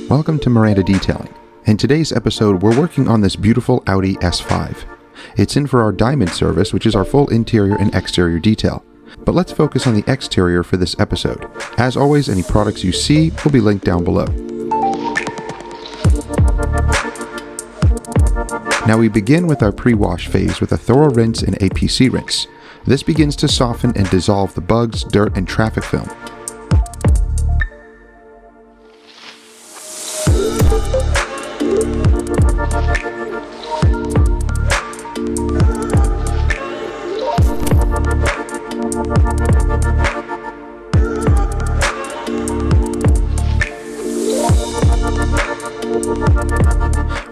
Welcome to Miranda Detailing. In today's episode, we're working on this beautiful Audi S5. It's in for our diamond service, which is our full interior and exterior detail. But let's focus on the exterior for this episode. As always, any products you see will be linked down below. Now we begin with our pre-wash phase with a thorough rinse and APC rinse. This begins to soften and dissolve the bugs, dirt, and traffic film.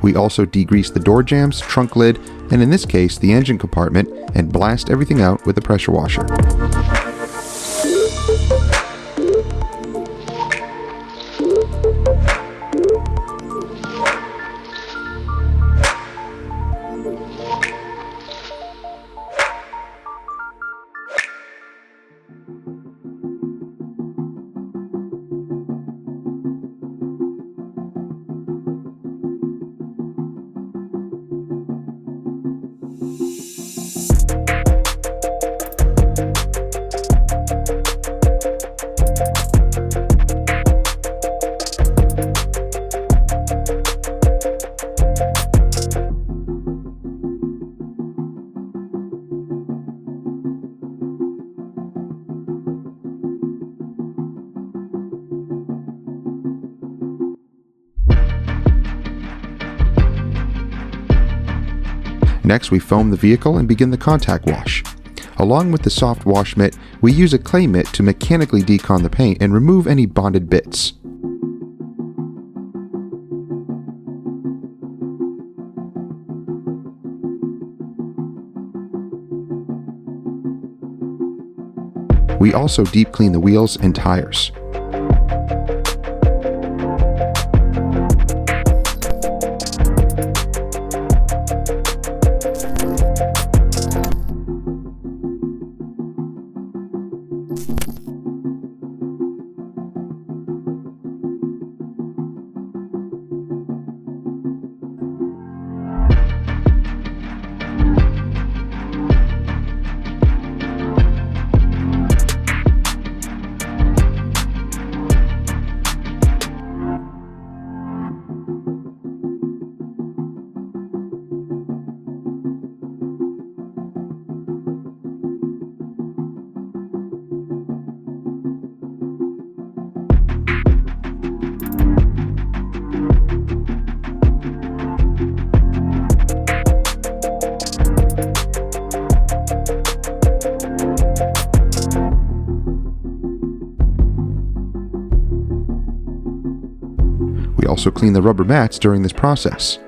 We also degrease the door jambs, trunk lid, and in this case, the engine compartment, and blast everything out with a pressure washer. Next, we foam the vehicle and begin the contact wash. Along with the soft wash mitt, we use a clay mitt to mechanically decon the paint and remove any bonded bits. We also deep clean the wheels and tires. We also clean the rubber mats during this process.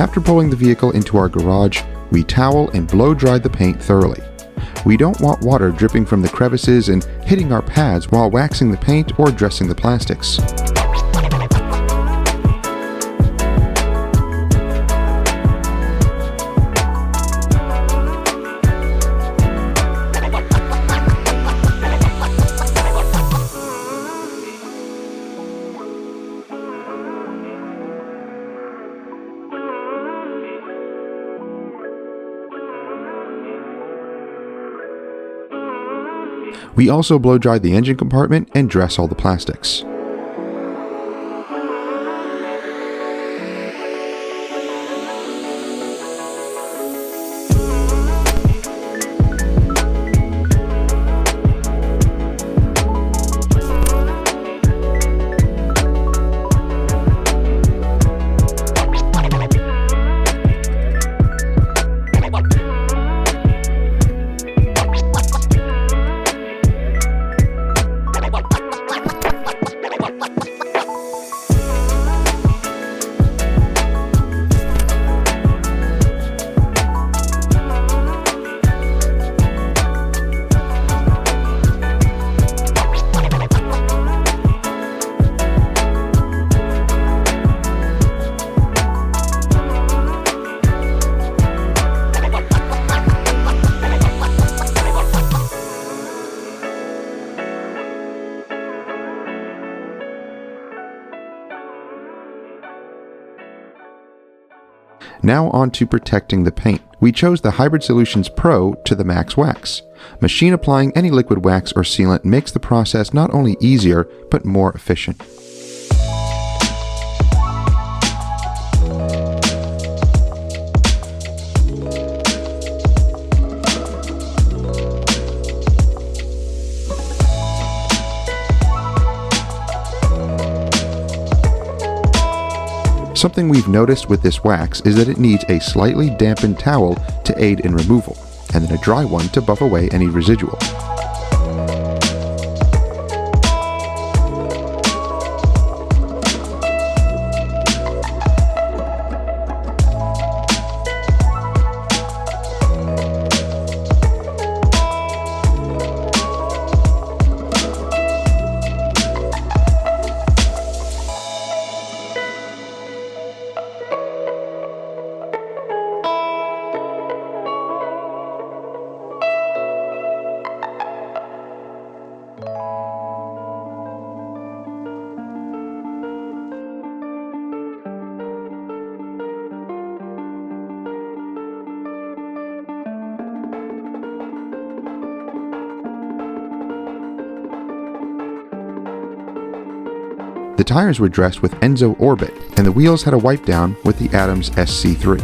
After pulling the vehicle into our garage, we towel and blow dry the paint thoroughly. We don't want water dripping from the crevices and hitting our pads while waxing the paint or dressing the plastics. We also blow dry the engine compartment and dress all the plastics. Now on to protecting the paint. We chose the Hybrid Solutions Pro to the Max Wax. Machine applying any liquid wax or sealant makes the process not only easier, but more efficient. Something we've noticed with this wax is that it needs a slightly dampened towel to aid in removal, and then a dry one to buff away any residual. The tires were dressed with Enzo Orbit, and the wheels had a wipe down with the Adams SC3.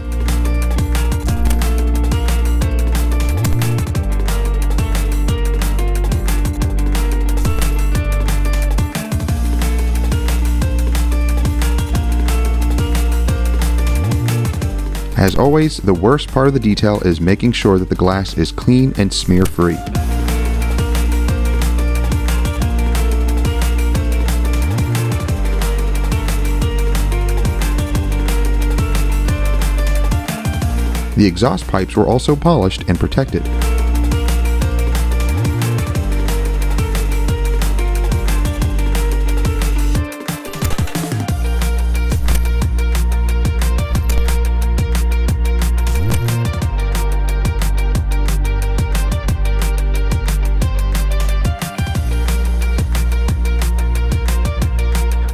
As always, the worst part of the detail is making sure that the glass is clean and smear-free. The exhaust pipes were also polished and protected.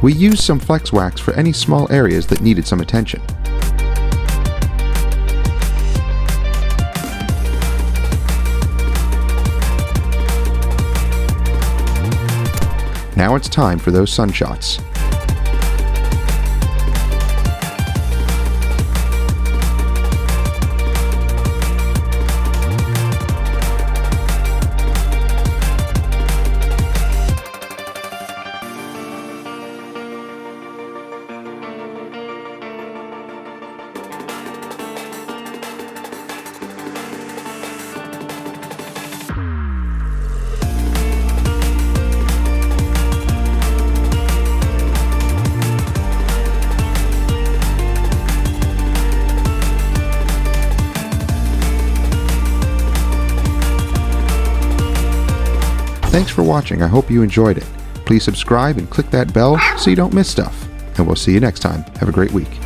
We used some flex wax for any small areas that needed some attention. Now it's time for those sun shots. Thanks for watching, I hope you enjoyed it. Please subscribe and click that bell so you don't miss stuff. And we'll see you next time. Have a great week.